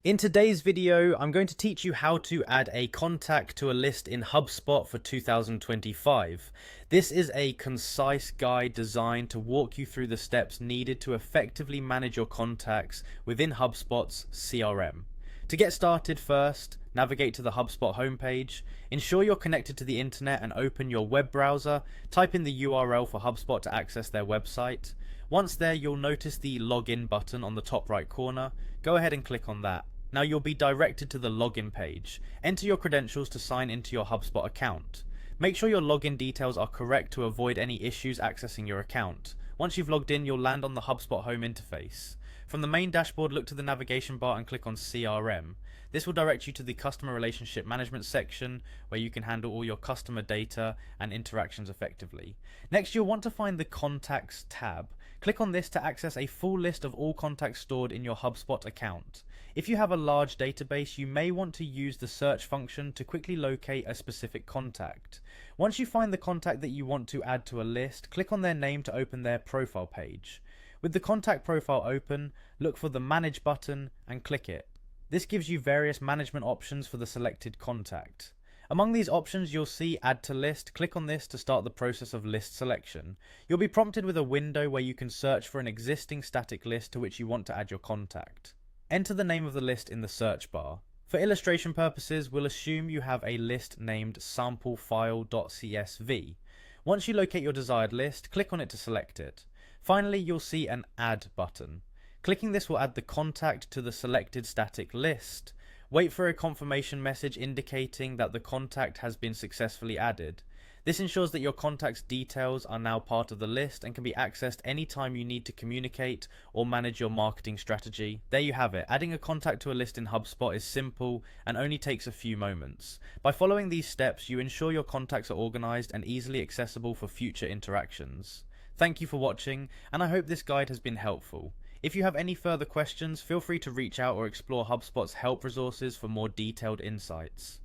In today's video, I'm going to teach you how to add a contact to a list in HubSpot for 2025. This is a concise guide designed to walk you through the steps needed to effectively manage your contacts within HubSpot's CRM. To get started first, navigate to the HubSpot homepage, ensure you're connected to the internet and open your web browser, type in the URL for HubSpot to access their website. Once there, you'll notice the login button on the top right corner. Go ahead and click on that. Now you'll be directed to the login page. Enter your credentials to sign into your HubSpot account. Make sure your login details are correct to avoid any issues accessing your account. Once you've logged in, you'll land on the HubSpot home interface. From the main dashboard, look to the navigation bar and click on CRM. This will direct you to the Customer Relationship Management section, where you can handle all your customer data and interactions effectively. Next, you'll want to find the Contacts tab. Click on this to access a full list of all contacts stored in your HubSpot account. If you have a large database, you may want to use the search function to quickly locate a specific contact. Once you find the contact that you want to add to a list, click on their name to open their profile page. With the contact profile open, look for the Manage button and click it. This gives you various management options for the selected contact. Among these options, you'll see Add to List. Click on this to start the process of list selection. You'll be prompted with a window where you can search for an existing static list to which you want to add your contact. Enter the name of the list in the search bar. For illustration purposes, we'll assume you have a list named samplefile.csv. Once you locate your desired list, click on it to select it. Finally, you'll see an Add button. Clicking this will add the contact to the selected static list. Wait for a confirmation message indicating that the contact has been successfully added. This ensures that your contact's details are now part of the list and can be accessed anytime you need to communicate or manage your marketing strategy. There you have it. Adding a contact to a list in HubSpot is simple and only takes a few moments. By following these steps, you ensure your contacts are organized and easily accessible for future interactions. Thank you for watching, and I hope this guide has been helpful. If you have any further questions, feel free to reach out or explore HubSpot's help resources for more detailed insights.